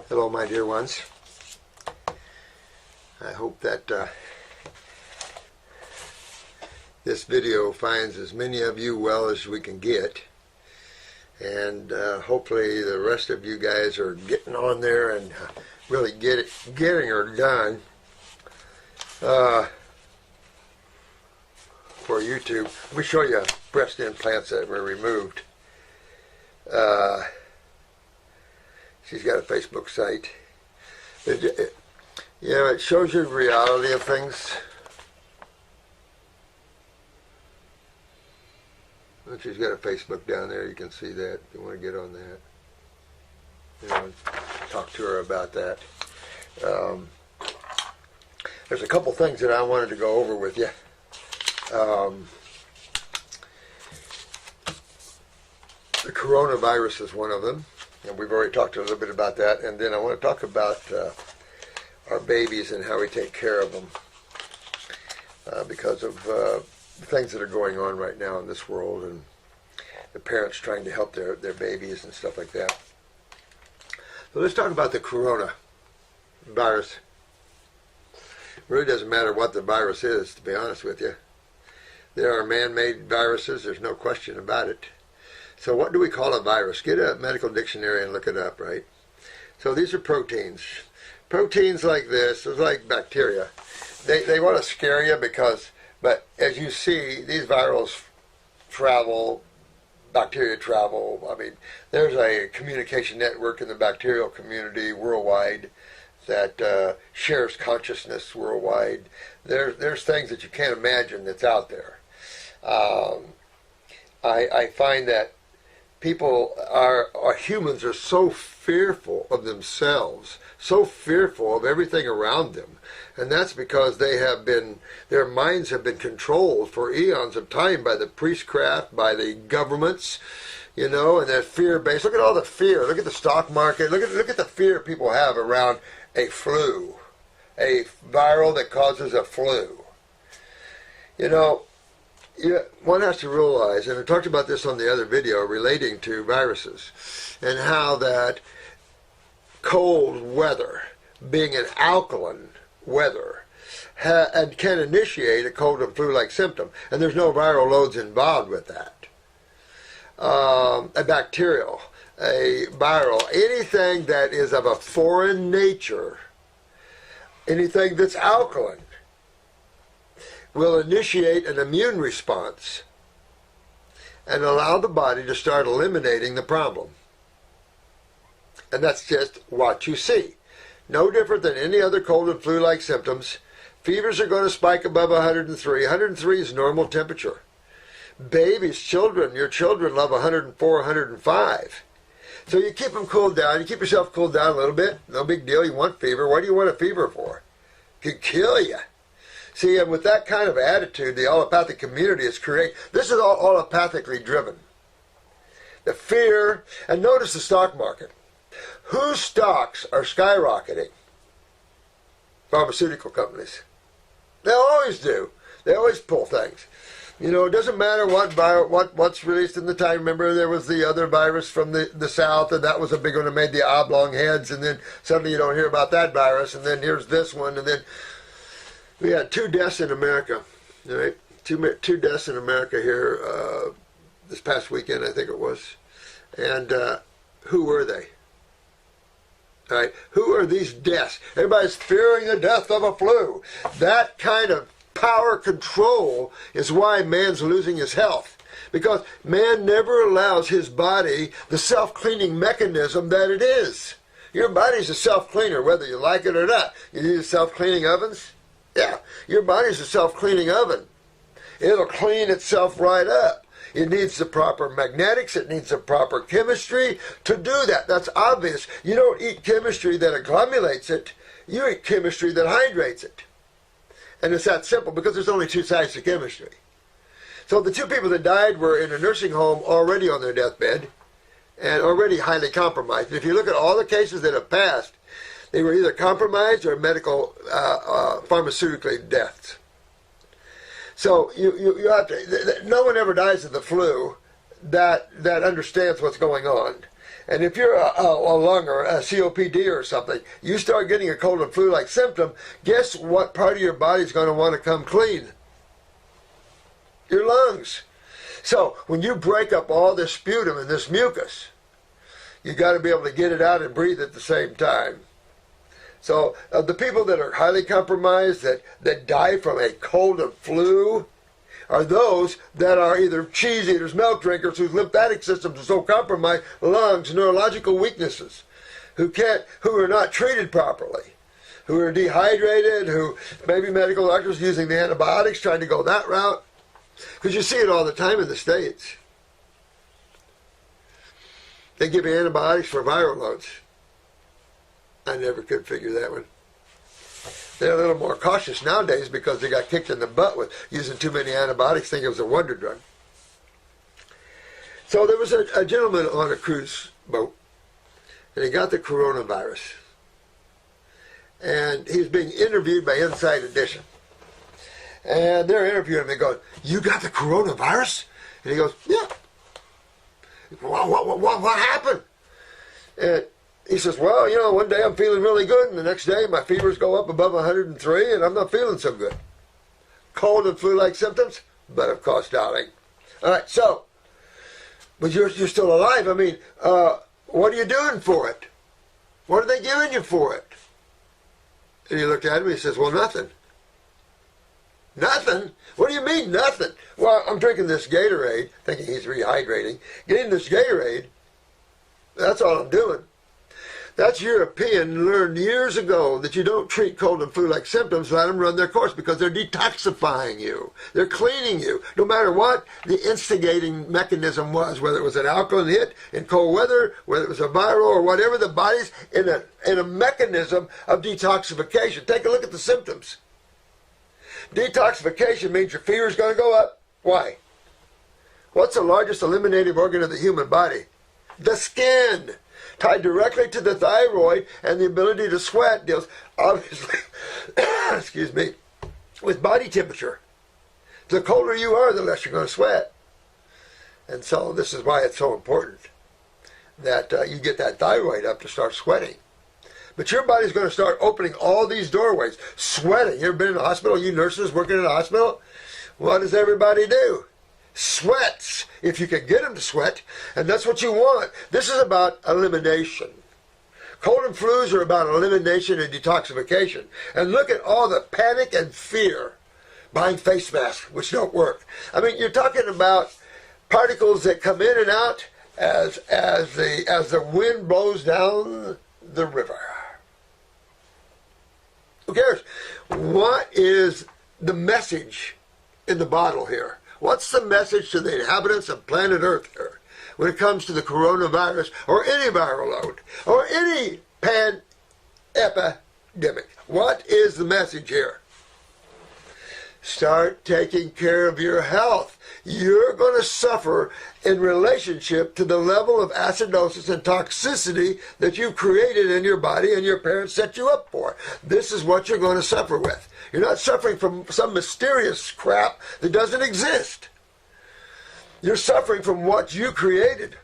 Hello, my dear ones. I hope that this video finds as many of you well as we can get, and hopefully the rest of you guys are getting on there and really getting her done for YouTube. Let me show you breast implants that were removed. She's got a Facebook site. It shows you the reality of things. Well, she's got a Facebook down there. You can see that if you want to get on that. Talk to her about that. There's a couple things that I wanted to go over with you. The coronavirus is one of them, and we've already talked a little bit about that. And then I want to talk about our babies and how we take care of them because of the things that are going on right now in this world, and the parents trying to help their babies and stuff like that. So let's talk about the coronavirus. It really doesn't matter what the virus is, to be honest with you. There are man-made viruses, there's no question about it. So what do we call a virus? Get a medical dictionary and look it up, right? So these are proteins. Proteins like this is like bacteria. They want to scare you but as you see, these virals travel, bacteria travel. I mean, there's a communication network in the bacterial community worldwide that shares consciousness worldwide. There's things that you can't imagine that's out there. I find that humans are so fearful of themselves, so fearful of everything around them, and that's because their minds have been controlled for eons of time by the priestcraft, by the governments, and that fear-based. Look at all the fear. Look at the stock market. Look at the fear people have around a flu, a viral that causes a flu. One has to realize, and I talked about this on the other video relating to viruses, and how that cold weather, being an alkaline weather, and can initiate a cold and flu-like symptom, and there's no viral loads involved with that. A bacterial, a viral, anything that is of a foreign nature, anything that's alkaline, will initiate an immune response and allow the body to start eliminating the problem. And that's just what you see. No different than any other cold and flu-like symptoms. Fevers are going to spike above 103. 103 is normal temperature. Babies, your children love 104, 105. So you keep them cooled down. You keep yourself cooled down a little bit. No big deal. You want fever. What do you want a fever for? It could kill you. See, and with that kind of attitude, the allopathic community is this is all allopathically driven. The fear, and notice the stock market. Whose stocks are skyrocketing? Pharmaceutical companies. They always do. They always pull things. It doesn't matter what's released in the time. Remember, there was the other virus from the south, and that was a big one that made the oblong heads, and then suddenly you don't hear about that virus, and then here's this one, and then we had 2 deaths in America, right? Two deaths in America here this past weekend, I think it was. And who were they? All right, who are these deaths? Everybody's fearing the death of a flu. That kind of power control is why man's losing his health. Because man never allows his body the self-cleaning mechanism that it is. Your body's a self-cleaner, whether you like it or not. You use self-cleaning ovens? Yeah, your body's a self-cleaning oven. It'll clean itself right up. It needs the proper magnetics. It needs the proper chemistry to do that. That's obvious. You don't eat chemistry that agglomerates it. You eat chemistry that hydrates it. And it's that simple because there's only 2 sides to chemistry. So the 2 people that died were in a nursing home already on their deathbed and already highly compromised. And if you look at all the cases that have passed, they were either compromised or medical pharmaceutically deaths. So you have to. No one ever dies of the flu that understands what's going on. And if you're a lung or a COPD or something, you start getting a cold and flu-like symptom, guess what part of your body is going to want to come clean? Your lungs. So when you break up all this sputum and this mucus, you got to be able to get it out and breathe at the same time. So the people that are highly compromised, that die from a cold and flu, are those that are either cheese eaters, milk drinkers, whose lymphatic systems are so compromised, lungs, neurological weaknesses, who are not treated properly, who are dehydrated, who maybe medical doctors using the antibiotics, trying to go that route. Because you see it all the time in the States. They give you antibiotics for viral loads. I never could figure that one. They're a little more cautious nowadays because they got kicked in the butt with using too many antibiotics, thinking it was a wonder drug. So there was a gentleman on a cruise boat, and he got the coronavirus. And he was being interviewed by Inside Edition. And they're interviewing him and going, "You got the coronavirus?" And he goes, "Yeah." What happened? And he says, "Well, you know, one day I'm feeling really good, and the next day my fevers go up above 103, and I'm not feeling so good." Cold and flu-like symptoms, but of course, darling. All right, so, but you're still alive. I mean, what are you doing for it? What are they giving you for it? And he looked at him and he says, "Well, nothing." Nothing? What do you mean, nothing? Well, I'm drinking this Gatorade, thinking he's rehydrating. Getting this Gatorade, that's all I'm doing. That's European, learned years ago that you don't treat cold and flu-like symptoms, let them run their course, because they're detoxifying you. They're cleaning you. No matter what the instigating mechanism was, whether it was an alkaline hit in cold weather, whether it was a viral or whatever, the body's in a mechanism of detoxification. Take a look at the symptoms. Detoxification means your fever is going to go up. Why? What's the largest eliminative organ of the human body? The skin. Tied directly to the thyroid, and the ability to sweat deals, obviously, excuse me, with body temperature. The colder you are, the less you're going to sweat. And so this is why it's so important that you get that thyroid up to start sweating. But your body's going to start opening all these doorways, sweating. You ever been in a hospital, you nurses working in a hospital? What does everybody do? Sweats, if you can get them to sweat, and that's what you want. This is about elimination. Cold and flus are about elimination and detoxification. And look at all the panic and fear buying face masks, which don't work. I mean, you're talking about particles that come in and out as the wind blows down the river. Who cares? What is the message in the bottle here? What's the message to the inhabitants of planet Earth here when it comes to the coronavirus or any viral load or any epidemic? What is the message here? Start taking care of your health. You're going to suffer in relationship to the level of acidosis and toxicity that you created in your body and your parents set you up for. This is what you're going to suffer with. You're not suffering from some mysterious crap that doesn't exist. You're suffering from what you created.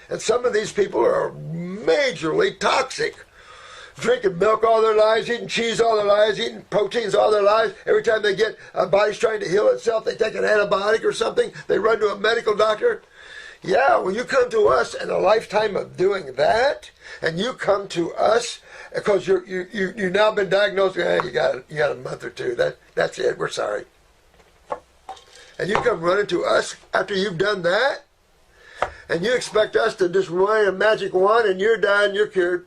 And some of these people are majorly toxic. Drinking milk all their lives, eating cheese all their lives, eating proteins all their lives. Every time they get a body's trying to heal itself, they take an antibiotic or something. They run to a medical doctor. Yeah, when you come to us in a lifetime of doing that, and you come to us because you've now been diagnosed, you got a month or two. That's it. We're sorry. And you come running to us after you've done that, and you expect us to just wave a magic wand and you're done, you're cured.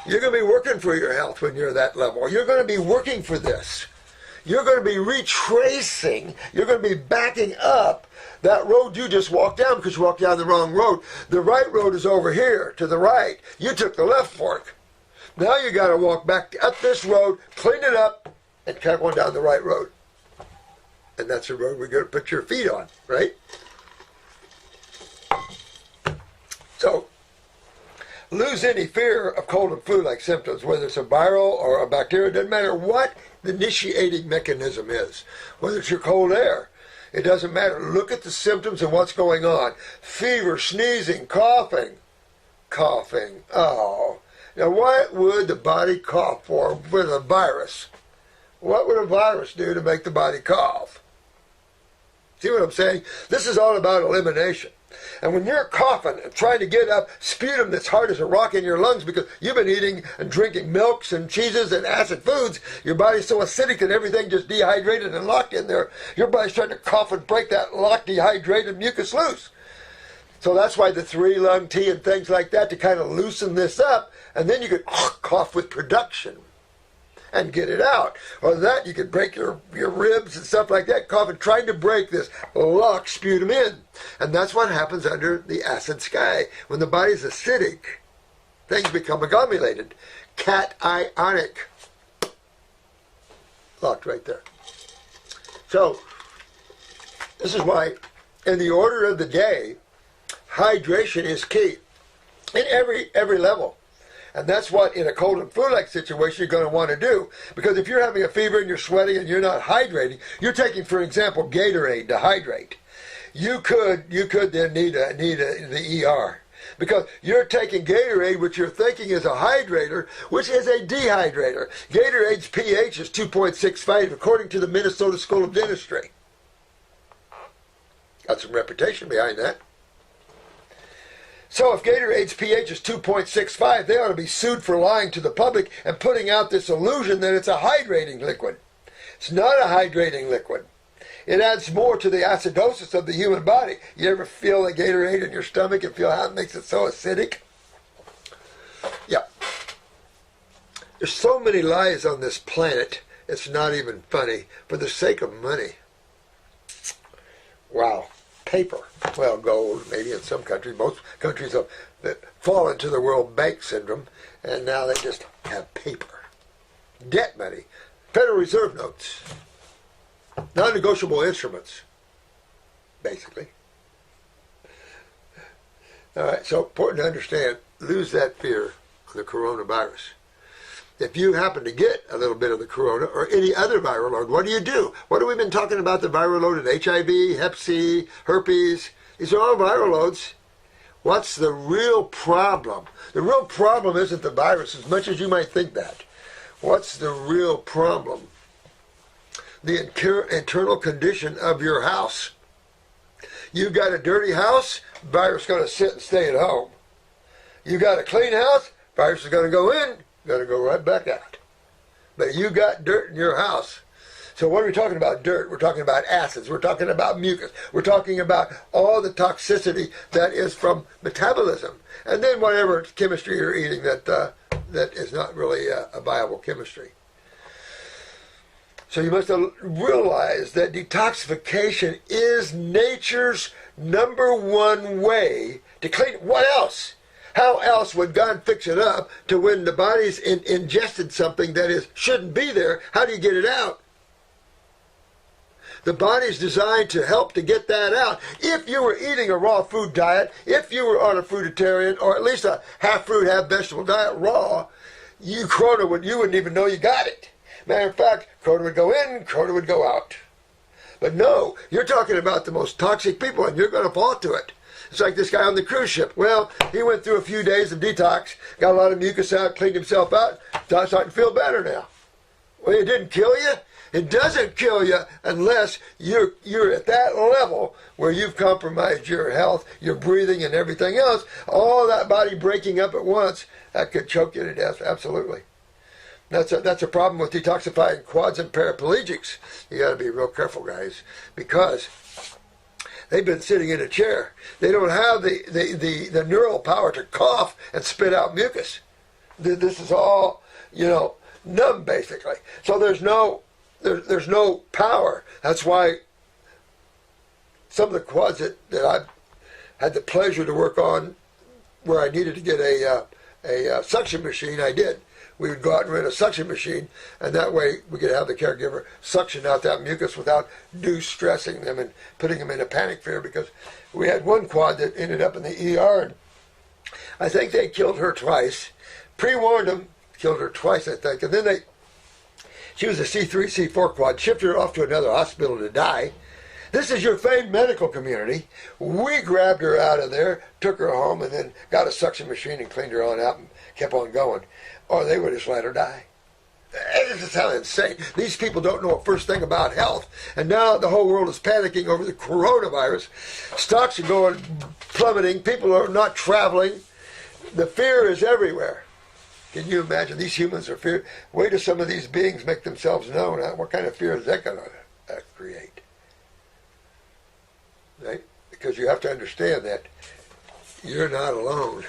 You're going to be working for your health when you're at that level. You're going to be working for this. You're going to be retracing. You're going to be backing up that road you just walked down because you walked down the wrong road. The right road is over here to the right. You took the left fork. Now you got to walk back up this road, clean it up, and keep on down the right road. And that's the road we're going to put your feet on, right? So, lose any fear of cold and flu-like symptoms, whether it's a viral or a bacteria. It doesn't matter what the initiating mechanism is, whether it's your cold air. It doesn't matter. Look at the symptoms and what's going on. Fever, sneezing, coughing. Coughing. Oh. Now what would the body cough for with a virus? What would a virus do to make the body cough? See what I'm saying? This is all about elimination. And when you're coughing and trying to get up sputum that's hard as a rock in your lungs because you've been eating and drinking milks and cheeses and acid foods, your body's so acidic that everything just dehydrated and locked in there. Your body's trying to cough and break that locked, dehydrated mucus loose. So that's why the 3-lung tea and things like that, to kind of loosen this up, and then you could cough with production and get it out. Or that you could break your ribs and stuff like that, coughing, trying to break this locked sputum in. And that's what happens under the acid sky. When the body's acidic, things become agglomerated. Cationic. Locked right there. So, this is why, in the order of the day, hydration is key in every level. And that's what, in a cold and flu-like situation, you're going to want to do. Because if you're having a fever and you're sweating and you're not hydrating, you're taking, for example, Gatorade to hydrate. You could then need the ER. Because you're taking Gatorade, which you're thinking is a hydrator, which is a dehydrator. Gatorade's pH is 2.65, according to the Minnesota School of Dentistry. Got some reputation behind that. So if Gatorade's pH is 2.65, they ought to be sued for lying to the public and putting out this illusion that it's a hydrating liquid. It's not a hydrating liquid. It adds more to the acidosis of the human body. You ever feel a Gatorade in your stomach and feel how it makes it so acidic? Yeah. There's so many lies on this planet, it's not even funny, for the sake of money. Wow. Paper. Well, gold, maybe in some countries. Most countries have fallen to the World Bank syndrome, and now they just have paper. Debt money. Federal Reserve notes. Non-negotiable instruments, basically. All right, so important to understand, lose that fear of the coronavirus. If you happen to get a little bit of the corona or any other viral load, what do? What have we been talking about? The viral load in HIV, Hep C, herpes. These are all viral loads. What's the real problem? The real problem isn't the virus as much as you might think that. What's the real problem? The internal condition of your house. You've got a dirty house, virus is going to sit and stay at home. You got a clean house, virus is going to go in, going to go right back out. But you got dirt in your house. So what are we talking about? Dirt. We're talking about acids. We're talking about mucus. We're talking about all the toxicity that is from metabolism. And then whatever chemistry you're eating that is not really a viable chemistry. So you must realize that detoxification is nature's #1 way to clean. What else? How else would God fix it up to when the body's ingested something that shouldn't be there? How do you get it out? The body's designed to help to get that out. If you were eating a raw food diet, if you were on a fruitarian, or at least a half fruit, half vegetable diet raw, you wouldn't even know you got it. Matter of fact, corona would go in, corona would go out. But no, you're talking about the most toxic people, and you're going to fall to it. It's like this guy on the cruise ship. Well, he went through a few days of detox, got a lot of mucus out, cleaned himself out, starting to feel better now. Well, it didn't kill you. It doesn't kill you unless you're at that level where you've compromised your health, your breathing, and everything else. All that body breaking up at once, that could choke you to death, absolutely. That's a problem with detoxifying quads and paraplegics. You got to be real careful, guys, because they've been sitting in a chair. They don't have the neural power to cough and spit out mucus. This is all, numb, basically. So there's no power. That's why some of the quads that I've had the pleasure to work on, where I needed to get a suction machine, I did. We would go out and rent a suction machine, and that way we could have the caregiver suction out that mucus without stressing them and putting them in a panic fear, because we had one quad that ended up in the ER, and I think they killed her twice. Pre-warned them, killed her twice, I think, and then she was a C3, C4 quad, shipped her off to another hospital to die. This is your famed medical community. We grabbed her out of there, took her home, and then got a suction machine and cleaned her on out and kept on going. Or they would just let her die. This is how insane. These people don't know a first thing about health. And now the whole world is panicking over the coronavirus. Stocks are going plummeting. People are not traveling. The fear is everywhere. Can you imagine? These humans are fear. Wait till some of these beings make themselves known. What kind of fear is that going to create? Right? Because you have to understand that you're not alone.